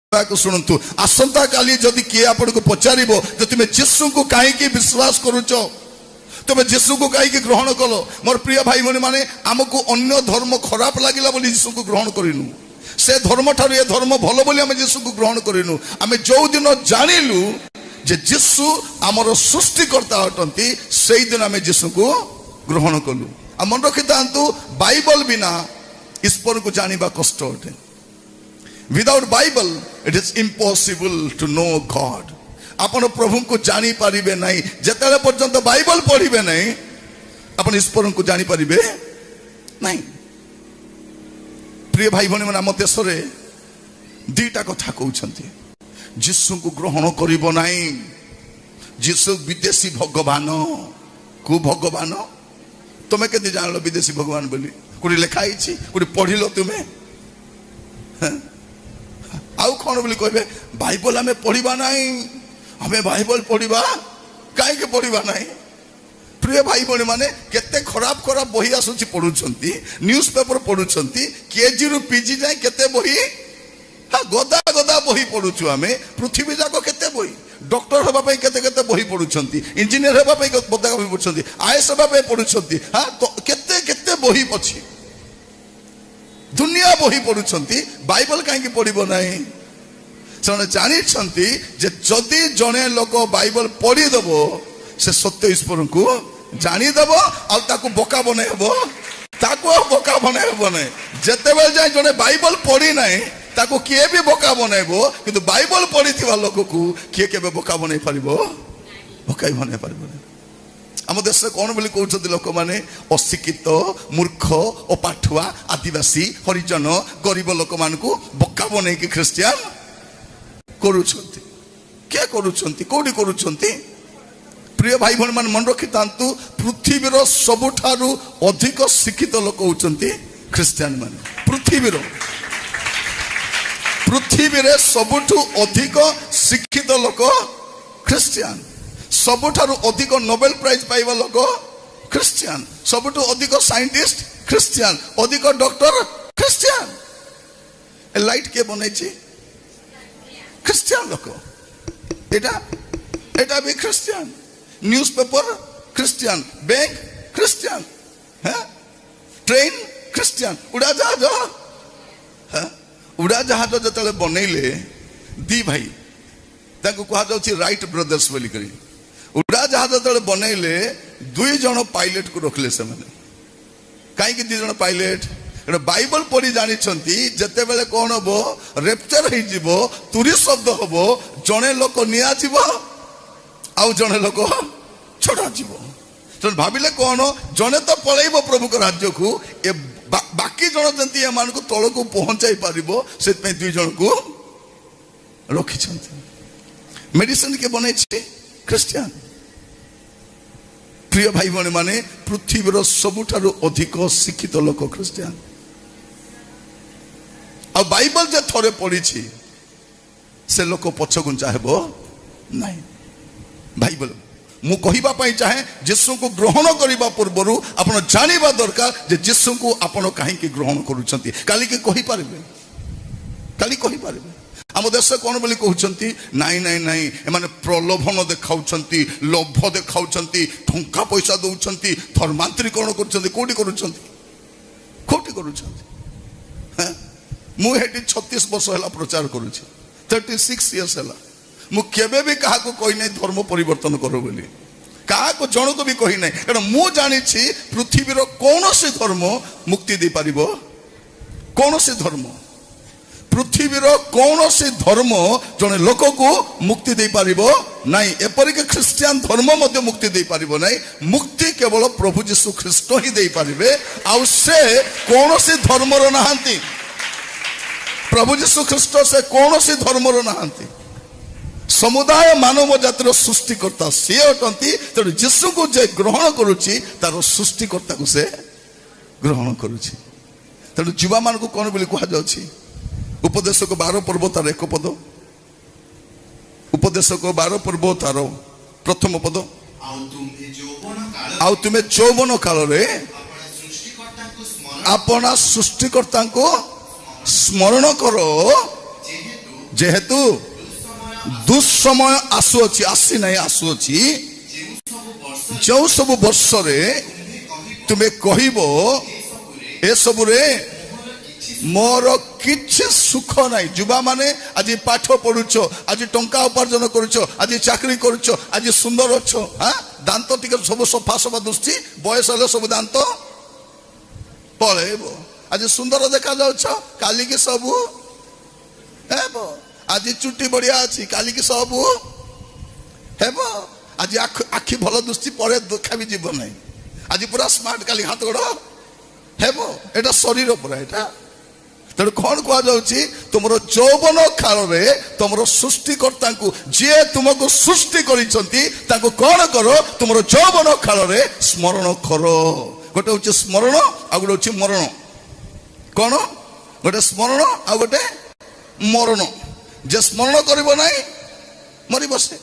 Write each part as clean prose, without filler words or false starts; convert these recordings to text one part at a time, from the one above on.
शुणु आसंता काली जदि किए आपण को पचार तुम जीशु को कहीं विश्वास करुच तुम जीशु को कहीं ग्रहण कल मोर प्रिय भाई भनी माने आमको अन्य धर्म खराब लगिला बोली जीशु को ग्रहण करिनु से धर्म ठार ये धर्म भल बोली आम जीशु को ग्रहण करिनु आम जो दिन जानिलु जे जीशु आमर सृष्टिकर्ता अटंती से दिन आम जीशु को ग्रहण कलु आ मन रखि थांतु बाइबल बिना ईश्वर को जानिबा कष्ट अटे Without Bible, it is impossible to know God. आपण प्रभु को जानी पारिबे नहीं जेतेले पर्यंत बाइबल पढ़िबे नहीं आपण ईश्वर को जानी पारिबे नहीं। प्रिय भाई भनी मन आम देश रे दीटा कथा कहउछंती जीशु को ग्रहण करिबो नहीं जीशु विदेशी भगवान को भगवान तुमे केति जानलो विदेशी भगवान बोली कोडी लिखा हिची कोडी पढ़िलो तुमे आउ कौन बोली कहबे बाइबल हमें पढ़िबा नहीं हमें बाइबल पढ़िबा काहे के पढ़िबा नहीं। प्रिय भाई बहन माने केते खराब खराब बही आसुची पढुछंती न्यूज पेपर पढुछंती केजी रु पीजी जाय केते बही हा गदा गदा बही पढुछु हमें पृथ्वी जाको केते बही डॉक्टर होबा पई केते केते बही पढुछंती इंजीनियर होबा पई बदा बही पढुछंती आईएएस होबा पई पढुछंती हा तो केते केते बही पछि दुनिया बही पढुछंती बाइबल काहे पढ़िबो नहीं से जानी जे जदि जने लोक बाइबल पढ़ी दबो से सत्य ईश्वर को जानीदेव आउ बोका बनैबो ताको बोका बनैबो नहीं जेते बेल जाय जने बाइबल पढ़ी नहीं ताको किए भी बोका बनैबो किंतु बाइबल पढ़ी थिबा लोक को किए केबे बोका बनै परिबो बोका बनै परिबो आम देश कौन बोली कहते लोक मैंने अशिक्षित मूर्ख अपाठुआ आदिवासी हरिजन गरीब लोक मान बोका बन ख्रिस्टियान करुछंती क्या करुछंती कोडी करुछंती। प्रिय भाई भन मान मन रखि तांतु पृथ्वीर सबुठारु अधिक शिक्षित लोक होचंती ख्रिस्टियान मान पृथ्वीर सबुठु अधिक शिक्षित लोक ख्रिस्टियान सबुठारु अधिक नोबेल प्राइज पाइबा लोक ख्रिस्टियान सबुठु अधिक साइंटिस्ट ख्रिस्टियान अधिक डॉक्टर ख्रिस्टियान ए लाइट के बनैछि ख्रिस्टियान लोक एटा एटा भी Christian newspaper Christian bank Christian है ट्रेन ख्रिस्टियान उड़ा जहाज है उड़ा जहाज जतले बनैले दी भाई ताको कहा जाउछि राइट ब्रदर्स बोली करी उड़ा जहाज जो बनैले दुई जन पायलट को रखले से माने कहीं दुई जन पायलट बाइबल पढ़ी जानी जिते बेले कौन हम रेप्चर हो तुरी शब्द हम जड़े लोक निया आउ जड़े लोक छड़ा तो भाविले कौन जड़े तो पलैब प्रभु को राज्य को ए बाकी जन जमी एम तल को पहुंचाई पार से दुई जन को रखी मेडिसिन के बने ख्रिस्टियान। प्रिय भाई भनी माने पृथ्वीर सबुठारु अधिक शिक्षित लोक ख्रिस्टियान आ बाइबल जे थोड़े पढ़ी से लोक पछगुंचा हेबो नहीं। बाइबल मु कहिबा पई चाहे यीशु को ग्रहण करिबा पूर्वरु आपण जानिबा दरकार जे यीशु को आपण काहे ग्रहण करूछंती काली के कहि पारबे काली कहि पारबे। आम देश कौन बोली कहते नाई नाई नाई एमाने प्रलोभन देखाउछंती लोभ देखाउछंती टंका पैसा दउछंती धर्मांतरीकरण करूछंती कोठी करूछंती मु हेटी 36 वर्ष हला प्रचार करूछि 36 इयर्स हला मु केबे भी काहा को कहि नै धर्म परिवर्तन करो बोली काहा को जण को भी कहि नै कारण मु जानि छी पृथ्वीर कोनोसी धर्म मुक्ति दे पारिबो कोनोसी धर्म पृथ्वीर कौन से धर्म जने लोक को मुक्ति दे पारिबो नहीं एपरिक ख्रिस्टियान धर्म मध्य मुक्ति दे पारिबो नहीं मुक्ति केवल प्रभु यीशु ख्रिस्ट ही दे पारिबे आउ से कौन से धर्मर नहांती प्रभु यीशु ख्रिस्ट से कौन से धर्मर नहांती समुदाय मानव जातिर सृष्टिकर्ता से अटंती तेणु यीशु को जे ग्रहण करुछि तार सृष्टिकर्ता को से ग्रहण करुछि तेणु जीवा मान को कौन बोली कहा जाउछि उपदेश को 12 पर्व तार एक पद उपदेश को 12 पर्व तार प्रथम पद आउ तुम्हें यौवन काल रे अपना सृष्टिकर्ता को स्मरण करो जेहेतु दुस्समय आसुअछि आसी नहीं आसुअछि जो सब वर्ष रे तुम्हें कहबो ए सब रे मोर किछि सुख नहीं। युवा माने आज पाठ पढ़ुछ आज टंका उपार्जन करुछ आज चाकरी करुछ आज सुंदर अछ हाँ दांत टिके सब सफा सफा दुष्टि बयस हेले सब दांत पळेबो आज सुंदर देखा जाउछ काली के सब हेबो आज चुट्टी बढ़िया अछि काली के सब हेबो आज आखि भल दुष्टि परे देखा भी जीव नहीं आज पूरा स्मार्ट काली हाथ गोड़ हेबो एटा शरीर पूरा एटा तेणु कौन कह जाउछि तुमरो यौवन काल रे तुमरो सृष्टिकर्ता को जे तुमको सृष्टि करिसंती ताको कौन करो तुमरो यौवन काल रे स्मरण करो। गोटे होछि स्मरण आ गोटे होछि मरण कौन गोटे स्मरण आ गोटे मरण जे स्मरण करिवो नाही मरि बसे।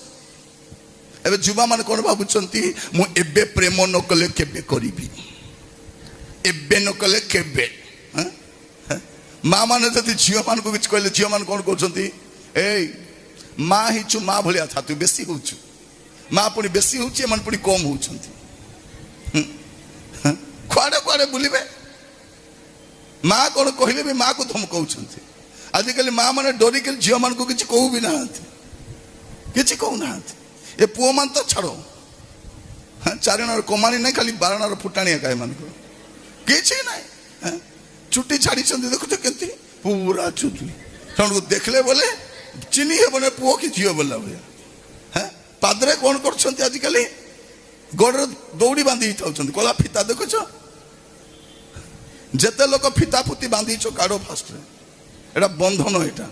एबे जुवा माने कोन भाबुचंती मु एबे प्रेम न कले केबे करिबी एबे न कले केबे माँ माने जदि झील मान को किछ कहले झील मान कौन कहउचंती ए माँ हिचु माँ भलिया था तू बेसी होउछु माँ पुनी बेसी होउछि मन पुनी कम होउछंती कुआडे कुआडे बुलिबे माँ कौन कहले भी माँ को धम कहउछंती आजिकल माँ माने डरी के झील मान को किछ कहू भी नाहंती किछ कहू नाहंती ए पुओ मान तो छाड़ो चारिणार कमानी नहीं खाली बारणार फुटाणिया काय मान को किछ नहीं चुट्टी छाड़ी देखो तो केंती पूरा चुट्टी को देखले बोले चिन्ही हे बने पुओ कि झील बोला भैया हैं पादरे कौन कर आजिकल गोड़ दौड़ी बांधी कला फिता देखो जेते लोक फिता फुती बांधी काढ़ फास्ट एटा बंधन एटा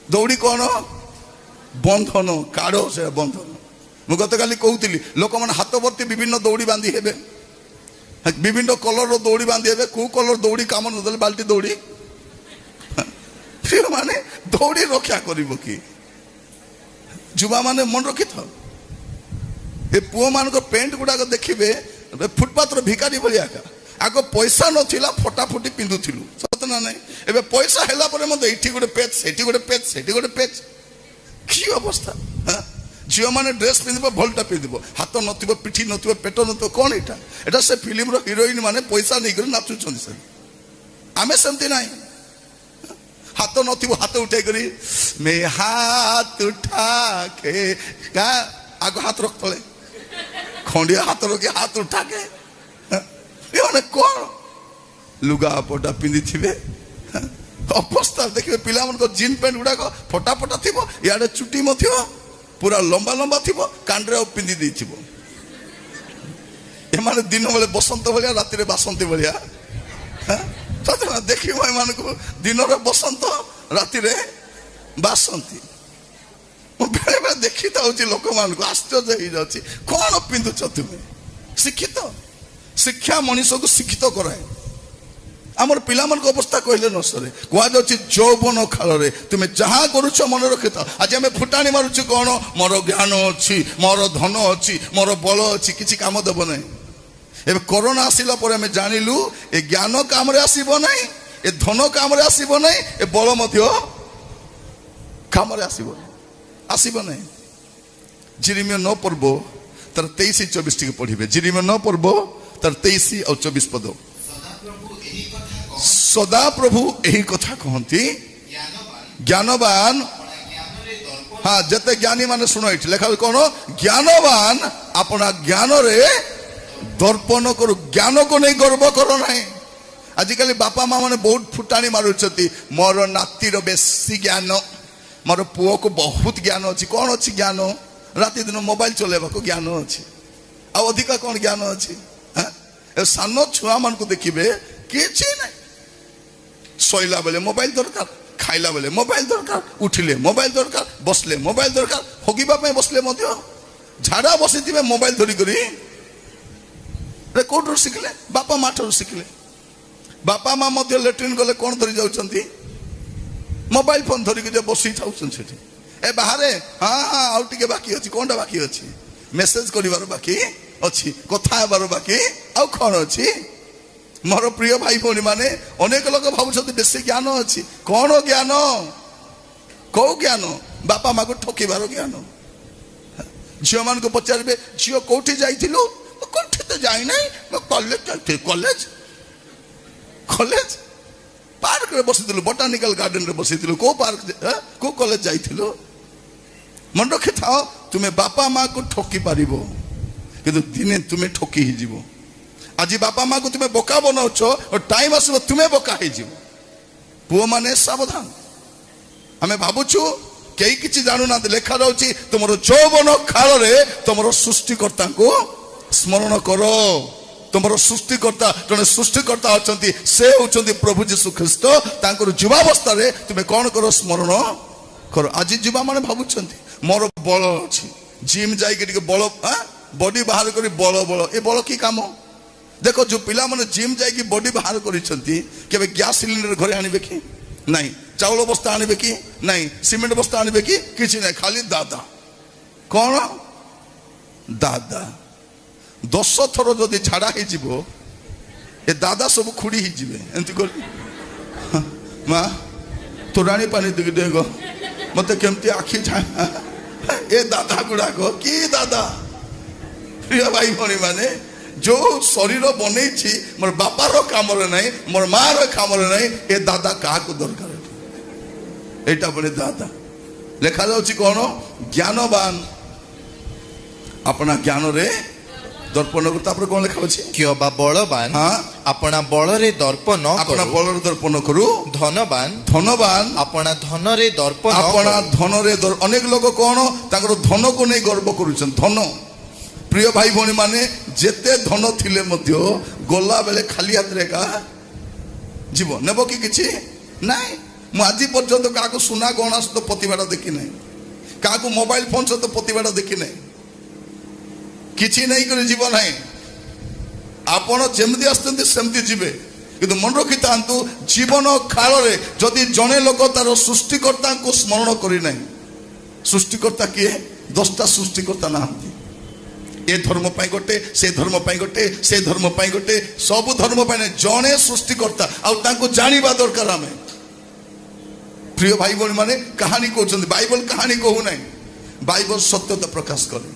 दौड़ी कौन बंधन काढ़ से बंधन मु गत काली कहूली लोक मैंने हाथ भर्ती विभिन्न दौड़ी बांधी हेबे विभिन्न कलर दौड़ी बांधी हे कौ कलर दौड़ी काम न बाल्टी दौड़ी माने दौड़ी रक्षा कर कि जुवा माने मन रखी था ए पुओ मान पेंट गुड़ाक देखिए फुटपाथ भिकारी भाया आग पैसा नथिला फटाफटी पिंधुलु सत ना नहीं एबे पैसा हैला परे मते इठी गोटे पेच सेठी गोटे पेच सेठी गोटे पेच की अवस्था झील मैंने ड्रेस पिंध भलटा पिंध हाथ नथिबो पिठी नथिबो पेट नथिबो कौन एटा एटा से फिल्म रो हीरोइन माने पैसा नहीं कर नाचुछन से आमे सेमती नहीं हाथ नथिबो हाथ उठाई करी मैं हाथ उठा के का आगो हाथ रख तले खंडिया हाथ रखी हाथ उठा के ये माने कौन लुगा पटा पिंधि थिबे अवस्था देखिए पिला मन को जीन पैंट गुडा को फटा फटा थिबो याडे चुटी मथिबो पूरा लंबा लंबा थी कांड्रे पिंधि दी थी एमाने दिन बेले बसंत भाया राति रे बासंती भाया देख दिन रे बसंत राति रे बासंती बेले बेले देखी था लोक मान आश्चर्य हो जाती कौन पिंधुच तुम्हें शिक्षित शिक्षा मनीष को शिक्षित कराए आमर पिला मन को अवस्था कहले न सरे कह जाउछि यौवन काल रे तुमे जहाँ करूछ मन रखि था आज आम फुटाणी मारुछु कौन मोर ज्ञान अच्छी मोर धन अच्छी मोर बल अच्छी किसी काम देव ना ए कोरोना आसिला पर आम जानिलु ए ज्ञान काम रे आसीबो नहीं ए धन काम रे आसीबो नहीं ए बल मध्य काम रे आसीबो नहीं जिरिमिया 9 पर्व तार 23-24 टिके पढ़िबे जिरिमिया 9 पर्व तार 23 और 24 पद सदा प्रभु यही कथा कहती ज्ञानवान हाँ जते ज्ञानी माने सुनो ये लेखा कौन ज्ञानवान अपना ज्ञान रे दर्पण करू ज्ञान को नहीं गर्व करो ना आजिकल बापा माँ मैंने बहुत फुटाणी मारुचती मोर नातीर बेसी ज्ञान मोर पुओ को बहुत ज्ञान अच्छी कौन अच्छी ज्ञान राति दिन मोबाइल चलेबा को ज्ञान अच्छी आ अधिका कौन ज्ञान अच्छी सान छुआ मान को देखिए किसी नहीं शोला बेले मोबाइल दरकार खाइला बेले मोबाइल दरकार उठिले मोबाइल दरकार बसले मोबाइल दरकार हगिबा पे बसले झाड़ा बसी मोबाइल धरिक कौटू शिखले बापा माँ ठार शिखले बापा माँ लेट्रिन गले कौन धरी जाउछंती मोबाइल फोन धरिक बसी था ए बाहर हाँ हाँ आउ टिके बाकी अच्छी कौन बाकी अच्छी मेसेज कर बाकी अच्छी कथा हेबार बाकी आउ कौन अच्छी मोर प्रिय भाई भौणी माने अनेक लोक भावुं बेसी ज्ञान अच्छी कौन ज्ञान कौ ज्ञान बापा माँ को ठकिबार ज्ञान झील मान को पचारे झील कौटी जाइलु कौटी तो जाई ना कॉलेज कॉलेज कॉलेज पार्क रे बसिलु बोटानिकल गार्डन रे बसिलु को पार्क को कॉलेज जाइलु मन रखि था तुम्हें बापा माँ को ठकी पारिबो किंतु दिने तुम्हें ठकी ही जीवो आज बापा माँ को तुम्हें बोका बनाउछ और टाइम आसो तुम्हें बोका ही जीवो पुओ माने सावधान आमे भाबुछु कई किछि जानू ना लेखा रहउछि तुमरो यौवन काल रे तुमरो सृष्टिकर्ता को स्मरण करो तुमरो सृष्टिकर्ता जने सृष्टिकर्ता अछंती से होचंती प्रभु यीशु ख्रीष्ट तांकर युवावस्था रे तुम्हें कोन करो स्मरण करो आज युवा माने भाबुछंती मोर बल अछि जिम जाई के बल बॉडी बाहर करी बल बल ए बल की काम देखो जो पिला माने जिम जाई की बॉडी बाहर करिसंती केबे गैस सिलिंडर घरे आनिबे की नहीं चाउल बस्ता आनिबे की नहीं सीमेंट बस्ता आनिबे की किछि नहीं खाली दादा कौन दादा 10 थर जदि झाड़ा ही जीवो ए दादा सब खुड़ी ही जीवे एंती कर मां तो रानी पानी दिग देगो मते केमती आखी छा ए दादा गुडा को की दादा प्रिय भाई भणी माने जो शरीर बनै छी मोर बापा रो काम रे नहीं मोर मां रो काम रे नहीं ए दादा का को दरकार एटा बने दादा लेखा जाउची कोन ज्ञानवान अपना ज्ञान रे दर्पण को तापर कोन लेखा अछि कियो बा बलवान हां अपना बल रे दर्पण अपना बल रे दर्पण करू धनवान धनवान अपना धन रे दर्पण अपना धन रे अनेक लोग कोन ताकर धन को नै गर्व करूछन धन प्रिय भाई भणी माने जेते धन थिले मध्य गोला बेले खाली हाथ रे का जीव नेबो की किछि नाही मु आज पर्यंत का को सुना गहना सहित प्रतिभाटा देखी ना का को मोबाइल फोन सहित प्रतिभाटा देखी ना किछि नहीं कर जीवन है आपण जेमती आसते सेमती जीवे किंतु मन रखि तांतु जीवन काल रे जदि जने लोक तार सृष्टिकर्ता को स्मरण करि नै सृष्टिकर्ता किए 10टा सृष्टिकर्ता नाहंती ए धर्म पाई गोटे से धर्म पाई गोटे से धर्म पाई गोटे सब धर्म पाई जने सृष्टिकर्ता आ तांको जानिबा दरकार हमें प्रिय भाई भणी माने कहानी कहते बाइबल कहानी कहू ना बाइबल सत्यता प्रकाश करे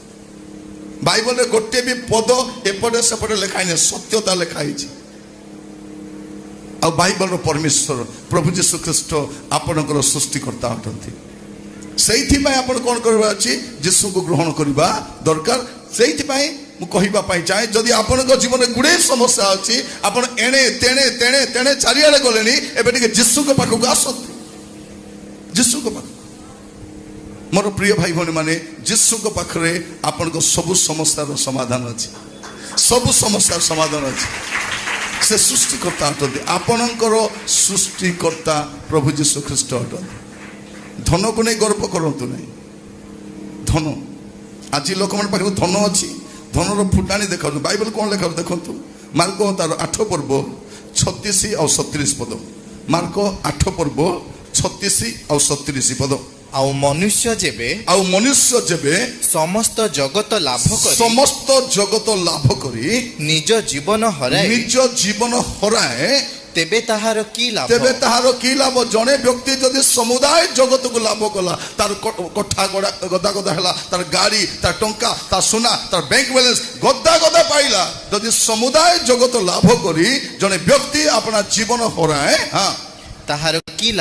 बाइबल रे गोटे भी पद एपटे सेपटे लिखाई नहीं सत्यता लिखाई आ बाइबल रो परमेश्वर प्रभु यीशु ख्रीष्ट आपनकर सृष्टिकर्ता अटंती सेइथि पय आपन कोन करबा अछि यीशु को ग्रहण करबा दरकार सेइथि पय मु कहिबा पय चाहे जदि आपनक जीवन में गुडे समस्या अछि आपन एणे तेणे तेणे तेणे चारियाडे गलेनी एबे टिके यीशु के पाखु आसत यीशु को पाख मोर प्रिय भाई भणी माने यीशु को पाखरे आपन को सब समस्या समाधान अछि सब समस्या समाधान अछि से सृष्टिकर्ता अटंती आपनकर सृष्टिकर्ता प्रभु यीशु ख्रीष्ट अटंती धन को नहीं गर्व करंतु नहीं धन आज लोक मन पाखरे धन अछि धन रो फुटानी देखा बाइबल कोन लेखा देखंतु मार्को तार 8 पर्व 36 और 37 पद मार्को 8 पर्व 36 और 37 पद आउ मनुष्य जेबे समस्त जगत लाभ करी निज जीवन हराए तेबे ताहार की लाभ जने व्यक्ति जदि समुदाय जगत को लाभ कला तार कोठा गदा गदा हला तार गाड़ी तार टंका तार सोना तार बैंक बैलेंस गदा गदा पाइला जदि समुदाय जगत लाभ करी जने व्यक्ति अपना जीवन हराए हां ताहार की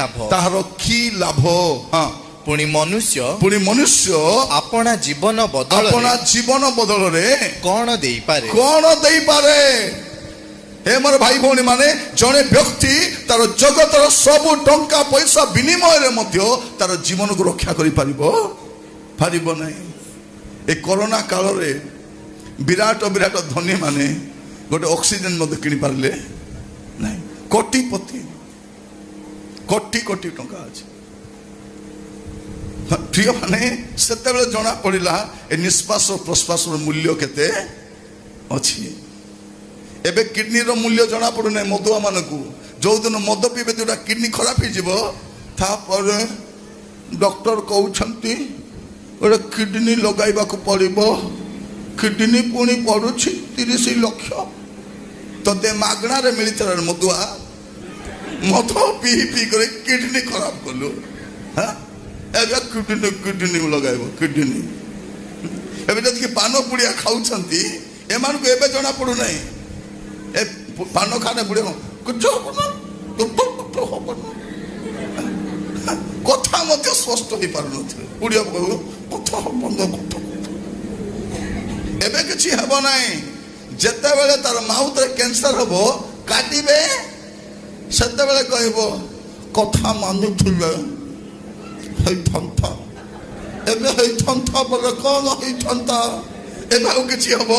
लाभ हां पुणी मनुष्य अपना जीवन बदल रे कौन देई पारे हे मोर भाई भौणी माने जने व्यक्ति तार जगतर सब टंका पैसा विनिमय रे मध्य तार जीवन को रक्षा करि पारिबो नै ए कोरोना काल रे विराट धनी माने गोटे ऑक्सीजन मध्य किनि पारले नै कोटिपति कोटी टंका अछि प्रिय माने सेते बेले जना पड़िला ए निश्वास और प्रश्वास मूल्य केते अछि एबे किडनी रो मूल्य जना पड़ु नै मधुआ मानकू जो दिन मद पीबे जोटा किडनी खराब हो जिवो था पर डॉक्टर कहउछंती ओरे किडनी लगाइबा को पड़िबो किडनी पुणी पड़ुछि 30 लाख तते मागणा रे मिलितरा मधुआ मद पी करे किडनी खराब कलु हां ଏବେ କିଡନୀ କିଡନୀ ଲଗାଇବ କିଡନୀ। ଏବେ ଯଦି ପାନ ପୁଡ଼ିଆ ଖାଉଛନ୍ତି ଏମାନଙ୍କୁ ଏବେ ଜଣା ପଡୁନାହିଁ। ଏ ପାନ ଖାନେ ପୁଡ଼ିଆ କିଛି ହବ ନା, କଥା ମଧ୍ୟ ସ୍ପଷ୍ଟ ହେଇପାରୁନଥିଲେ। ପୁଡ଼ିଆ କଥା ବନ୍ଦ କଥା। ଏବେ କିଛି ହେବ ନାହିଁ। ଯେତେବେଳେ ତାର ମାଉଥରେ କ୍ୟାନ୍ସର ହବ କାଟିବେ ସେତେବେଳେ କହିବ କଥା ମାନୁଥିଲେ ହେଇଥାନ୍ତା। ଏବେ ହେଇଥାନ୍ତା ବୋଲେ କଣ ହେଇଥାନ୍ତା? ଏବେ ଆଉ କିଛି ହବ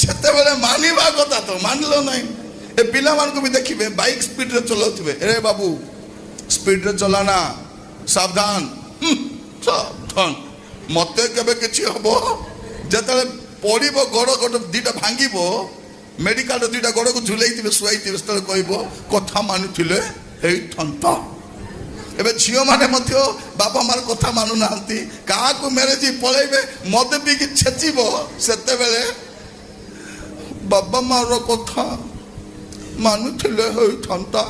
ଯେତେବେଳେ ମାନିବା କଥା ତ ମାନିଲ ନାହିଁ। ଏ ପିଲାମାନଙ୍କୁ ବି ଦେଖିବେ ବାଇକ୍ ସ୍ପିଡରେ ଚଲାଉଥିବେ। ଏ ବାବୁ ସ୍ପିଡରେ ଚଲାନା, ସାବଧାନ ସାବଧାନ। ମତେ କେବେ କିଛି ହବ ଯେତେବେଳେ ପଡ଼ିବ ଗୋଡ଼ ଗୋଟେ ଦିଟା ଭାଙ୍ଗିବ, ମେଡିକାଲର ଦିଟା ଗୋଡ଼କୁ ଝୁଲେଇଥିବେ ଶୁଆଇଥିବେ, ସେତେବେଳେ କହିବ କଥା ମାନୁଥିଲେ ହେଇଥାନ୍ତା। ଏବେ ଝିଅମାନେ ମଧ୍ୟ ବାପା ମାର କଥା ମାନୁନାହାନ୍ତି। କାହାକୁ ମ୍ୟାରେଜ ପଳେଇବେ ମଦ ପିଇକି ଛେଚିବ, ସେତେବେଳେ ବାପା ମାର କଥା ମାନୁଥିଲେ ହେଇଥାନ୍ତା।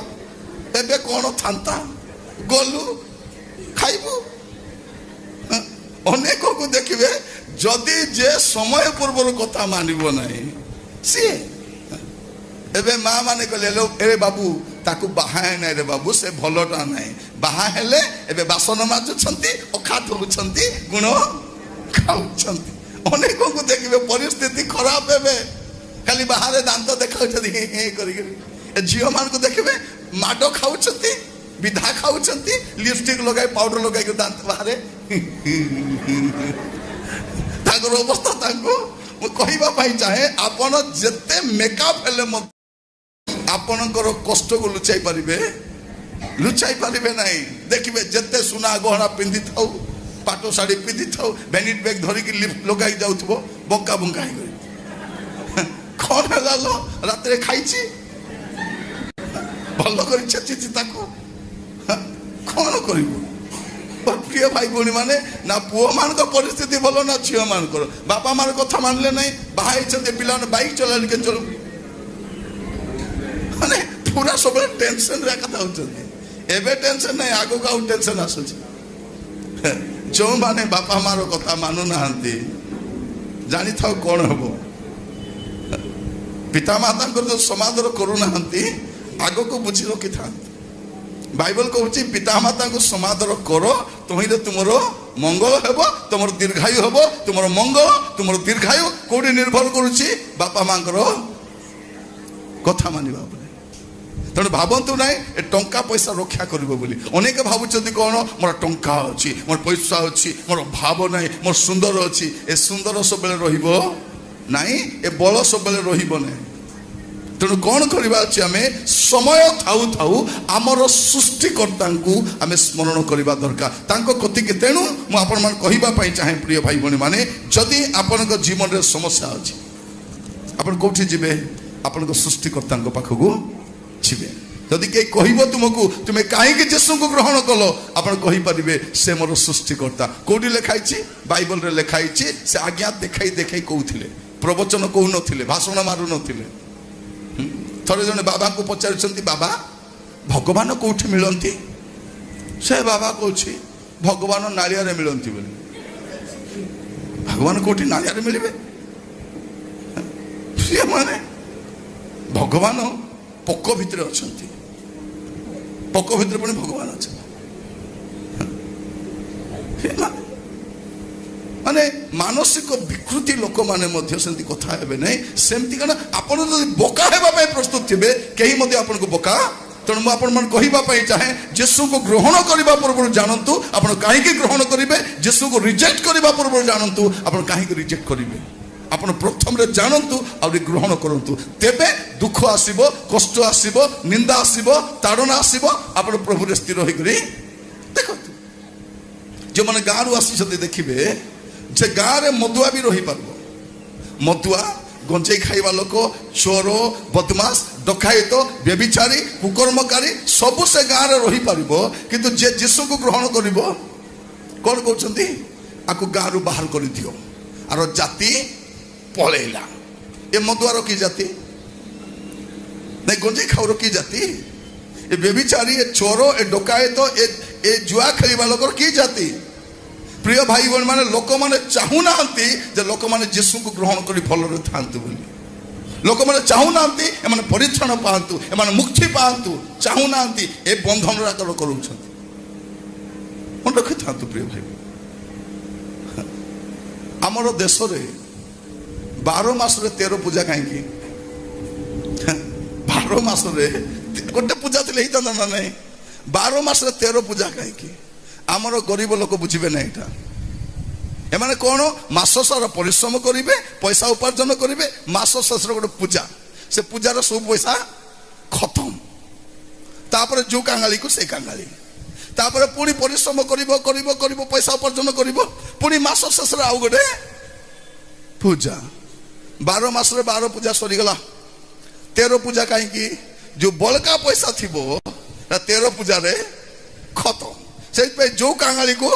ଏବେ କଣ ଥାନ୍ତା? ଗଲୁ ଖାଇବୁ। ଅନେକକୁ ଦେଖିବେ ଯଦି ଯେ ସମୟ ପୂର୍ବରୁ କଥା ମାନିବ ନାହିଁ ସିଏ। ଏବେ ମା ମାନେ କହିଲେ ଏ ବାବୁ ତାକୁ ବାହା ନାହିଁ ରେ ବାବୁ, ସେ ଭଲଟା ନାହିଁ। ବାହା ହେଲେ ଏବେ ବାସନ ମାଜୁଛନ୍ତି, ଅଖା ଧରୁଛନ୍ତି, ଗୁଣ ଖାଉଛନ୍ତି। ଅନେକଙ୍କୁ ଦେଖିବେ ପରିସ୍ଥିତି ଖରାପ। ଏବେ ଖାଲି ବାହାରେ ଦାନ୍ତ ଦେଖାଉଛନ୍ତି କରିକି। ଏ ଝିଅ ମାନଙ୍କୁ ଦେଖିବେ ମାଡ ଖାଉଛନ୍ତି, ବିଧା ଖାଉଛନ୍ତି, ଲିପଷ୍ଟିକ ଲଗାଇ ପାଉଡର ଲଗାଇକି ଦାନ୍ତ ବାହାରେ। ତାଙ୍କର ଅବସ୍ଥା ତାଙ୍କୁ ମୁଁ କହିବା ପାଇଁ ଚାହେଁ, ଆପଣ ଯେତେ ମେକଅପ୍ ହେଲେ ମଧ୍ୟ ଆପଣଙ୍କର କଷ୍ଟକୁ ଲୁଚାଇ ପାରିବେ ନାହିଁ। ଦେଖିବେ ଯେତେ ସୁନା ଗହଣା ପିନ୍ଧିଥାଉ, ପାଟ ଶାଢୀ ପିନ୍ଧିଥାଉ, ଭ୍ୟାନିଟି ବ୍ୟାଗ ଧରିକି ଲିଫ୍ଟ ଲଗାଇ ଯାଉଥିବ, ବଙ୍କା ବଙ୍କା ହେଇଗଲେ କଣ ହେଲା ଲ ରାତିରେ ଖାଇଛି ଭଲ କରି ଛେଚିଛି ତାକୁ, କଣ କରିବୁ? ପ୍ରିୟ ଭାଇ ଭଉଣୀ ମାନେ, ନା ପୁଅ ମାନଙ୍କ ପରିସ୍ଥିତି ଭଲ ନା ଝିଅ ମାନଙ୍କର? ବାପା ମାର କଥା ମାନିଲେ ନାହିଁ, ବାହା ହେଇଛନ୍ତି ପିଲାମାନେ ବାଇକ୍ ଚଲାଇଲେ କେମିତି ଚଳୁ? ମାନେ ପୁରା ସବୁବେଳେ ଟେନସନରେ କଥା ହଉଛନ୍ତି। ଏବେ ଟେନସନ ନାହିଁ, ଆଗକୁ ଆଉ ଟେନସନ ଆସୁଛି। ଯୋଉମାନେ ବାପା ମାର କଥା ମାନୁନାହାନ୍ତି ଜାଣିଥାଉ କଣ ହବ। ପିତାମାତାଙ୍କର ଯୋଉ ସମାଦର କରୁନାହାନ୍ତି ଆଗକୁ ବୁଝି ରଖିଥାନ୍ତି। ବାଇବଲ କହୁଛି ପିତାମାତାଙ୍କୁ ସମାଦର କର, ତହିଁରେ ତୁମର ମଙ୍ଗଳ ହେବ, ତୁମର ଦୀର୍ଘାୟୁ ହେବ। ତୁମର ମଙ୍ଗଳ ତୁମର ଦୀର୍ଘାୟୁ କୋଉଠି ନିର୍ଭର କରୁଛି? ବାପା ମାଙ୍କର କଥା ମାନିବା ଉପରେ। ତେଣୁ ଭାବନ୍ତୁ ନାହିଁ ଏ ଟଙ୍କା ପଇସା ରକ୍ଷା କରିବ ବୋଲି। ଅନେକ ଭାବୁଛନ୍ତି କଣ, ମୋର ଟଙ୍କା ଅଛି, ମୋର ପଇସା ଅଛି, ମୋର ଅଭାବ ନାହିଁ, ମୋର ସୁନ୍ଦର ଅଛି। ଏ ସୁନ୍ଦର ସବୁବେଳେ ରହିବ ନାହିଁ, ଏ ବଳ ସବୁବେଳେ ରହିବ ନାହିଁ। ତେଣୁ କଣ କରିବା ଅଛି? ଆମେ ସମୟ ଥାଉ ଥାଉ ଆମର ସୃଷ୍ଟିକର୍ତ୍ତାଙ୍କୁ ଆମେ ସ୍ମରଣ କରିବା ଦରକାର, ତାଙ୍କ କତିକି। ତେଣୁ ମୁଁ ଆପଣମାନଙ୍କୁ କହିବା ପାଇଁ ଚାହେଁ ପ୍ରିୟ ଭାଇ ଭଉଣୀ ମାନେ, ଯଦି ଆପଣଙ୍କ ଜୀବନରେ ସମସ୍ୟା ଅଛି, ଆପଣ କୋଉଠି ଯିବେ? ଆପଣଙ୍କ ସୃଷ୍ଟିକର୍ତ୍ତାଙ୍କ ପାଖକୁ ଯିବେ। ଯଦି କେହି କହିବ ତୁମକୁ ତୁମେ କାହିଁକି ଯୀଶୁଙ୍କୁ ଗ୍ରହଣ କଲ, ଆପଣ କହିପାରିବେ ସେ ମୋର ସୃଷ୍ଟିକର୍ତ୍ତା। କୋଉଠି ଲେଖା ହେଇଛି? ବାଇବଲରେ ଲେଖା ହେଇଛି। ସେ ଆଜ୍ଞା ଦେଖାଇ କହୁଥିଲେ, ପ୍ରବଚନ କହୁନଥିଲେ, ଭାଷଣ ମାରୁନଥିଲେ। ଥରେ ଜଣେ ବାବାଙ୍କୁ ପଚାରୁଛନ୍ତି, ବାବା ଭଗବାନ କୋଉଠି ମିଳନ୍ତି? ସେ ବାବା କହୁଛି ଭଗବାନ ନାଳିଆରେ ମିଳନ୍ତି ବୋଲି। ଭଗବାନ କୋଉଠି ନାଳିଆରେ ମିଳିବେ? ସିଏ ମାନେ ଭଗବାନ ପୋକ ଭିତରେ ଅଛନ୍ତି, ପୋକ ଭିତରେ ପୁଣି ଭଗବାନ ଅଛନ୍ତି। ମାନେ ମାନସିକ ବିକୃତି ଲୋକମାନେ ମଧ୍ୟ ସେମିତି କଥା ହେବେ ନାହିଁ। ସେମିତି କାରଣ ଆପଣ ଯଦି ବୋକା ହେବା ପାଇଁ ପ୍ରସ୍ତୁତ ଥିବେ, କେହି ମଧ୍ୟ ଆପଣଙ୍କୁ ବୋକା। ତେଣୁ ମୁଁ ଆପଣମାନଙ୍କୁ କହିବା ପାଇଁ ଚାହେଁ, ଯୀଶୁଙ୍କୁ ଗ୍ରହଣ କରିବା ପୂର୍ବରୁ ଜାଣନ୍ତୁ ଆପଣ କାହିଁକି ଗ୍ରହଣ କରିବେ। ଯୀଶୁଙ୍କୁ ରିଜେକ୍ଟ କରିବା ପୂର୍ବରୁ ଜାଣନ୍ତୁ ଆପଣ କାହିଁକି ରିଜେକ୍ଟ କରିବେ। ଆପଣ ପ୍ରଥମରେ ଜାଣନ୍ତୁ ଆଉ ଗ୍ରହଣ କରନ୍ତୁ, ତେବେ ଦୁଃଖ ଆସିବ, କଷ୍ଟ ଆସିବ, ନିନ୍ଦା ଆସିବ, ତାଡ଼ନା ଆସିବ, ଆପଣ ପ୍ରଭୁରେ ସ୍ଥିର ହୋଇକରି ଦେଖନ୍ତୁ। ଯେଉଁମାନେ ଗାଁରୁ ଆସିଛନ୍ତି ଦେଖିବେ ଯେ ଗାଁରେ ମଦୁଆ ବି ରହିପାରିବ। ମଦୁଆ, ଗଞ୍ଜେଇ ଖାଇବା ଲୋକ, ଚୋର, ବଦମାସ, ଡକାୟତ, ବ୍ୟଭିଚାରୀ, କୁକର୍ମକାରୀ ସବୁ ସେ ଗାଁରେ ରହିପାରିବ। କିନ୍ତୁ ଯେ ଯୀଶୁକୁ ଗ୍ରହଣ କରିବ, କଣ କହୁଛନ୍ତି? ଆକୁ ଗାଁରୁ ବାହାର କରିଦିଅ। ଆର ଜାତି ପଳେଇଲା। ଏ ମଦୁଆର କି ଜାତି? ନାଇଁ ଗଞ୍ଜେଇ ଖାଉର କି ଜାତି? ଏ ବ୍ୟଭିଚାରୀ, ଏ ଚୋର, ଏ ଡକାୟତ, ଏ ଜୁଆ ଖେଳିବା ଲୋକର କି ଜାତି? प्रिय भाई बहन माने लोक माने चाहू नांती जे लोक माने यीशु को ग्रहण करी भलरे थांतु बोली लोक माने चाहू नांती एमाने परित्राण पांतु एमाने मुक्ति पांतु चाहू नांती ए बंधन राकर करूछंती मन रखि थांतु प्रिय भाई हमर देश रे 12 मास रे 13 पूजा काहे की 12 मास रे गोटे पूजा थिले हिता ना नहीं 12 मास रे 13 पूजा काहे की आमर गरीब लोक बुझे ना यहाँ एमाने कौन मास सारा परिश्रम करेंगे पैसा उपार्जन करेंगे मास शेष गोटे पूजा से पूजार सब पैसा खत्म तापर जो कांगाली को से कांगाली तापर पुणी परिश्रम कर पैसा उपार्जन कर पुणी मास शेष आउ गोटे पूजा 12 मास 12 पूजा सरीगला 13 पूजा कहीं जो बड़का पैसा थी 13 पूजा रे खत्म से जो कांगाली को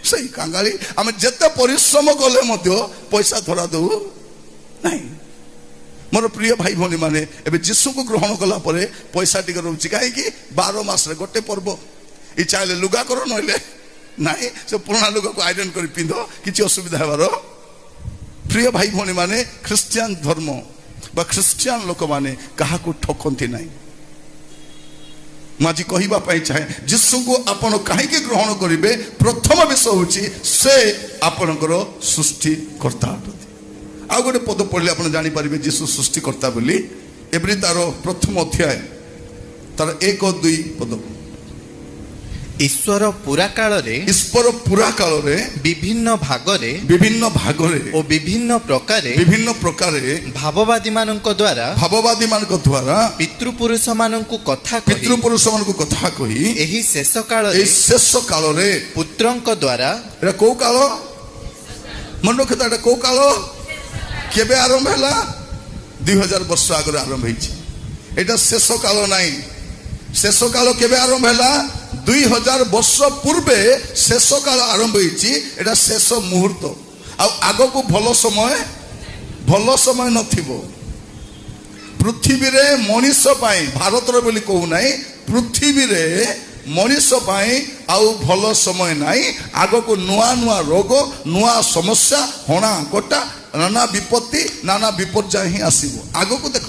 सही कांगाली आम जिते परिश्रम कले पैसा धरा दो नहीं मोर प्रिय भाई भौनी माने एबे यीशु को ग्रहण कला परे पैसा टिक रोची कहीं 12 मास रे गोटे पर्व ई चाहे लुगा करो नइले नहीं से पुराना लुगा को आयरन कर पिंधो किसी असुविधा हेबार प्रिय भाई भौनी माने ख्रिस्टियन धर्म बा ख्रिस्टियन लोक माने कहा को ठकंती नहीं माजी कहवा चाहे यीशु को आपण कहीं ग्रहण करेंगे प्रथम विषय हूँ से आपणकर सृष्टिकर्ता आउ गोटे पद पढ़ले आप जापर यीशु सृष्टिकर्ता बोली एवरी तार प्रथम अध्याय तार 1-2 पद ईश्वर पुरा काल रे विभिन्न भागरे और विभिन्न प्रकारे भाववादी मानक द्वारा पितृपुरुष मानक कथा कही एही शेष काल रे पुत्रंक द्वारा एटा को काल मन रखता एटा को काल केबे आरंभ हैला 2000 वर्ष आगे आरंभ होईछि एटा शेष काल नाही शेष काल केबे आरंभ हैला 2000 वर्ष पूर्वे शेष काल आरंभ होईछि एटा शेष मुहूर्त आग को भल समय नथिबो पृथ्वी रे मनीष पाई भारत रे बोली कहू नाही पृथ्वी रे मनीष पाई आउ भल समय नाही आग को नुआ नुआ रोग नुआ समस्या हणा कटा नाना विपत्ति नाना विपर्यय ही आसीबो आग को देख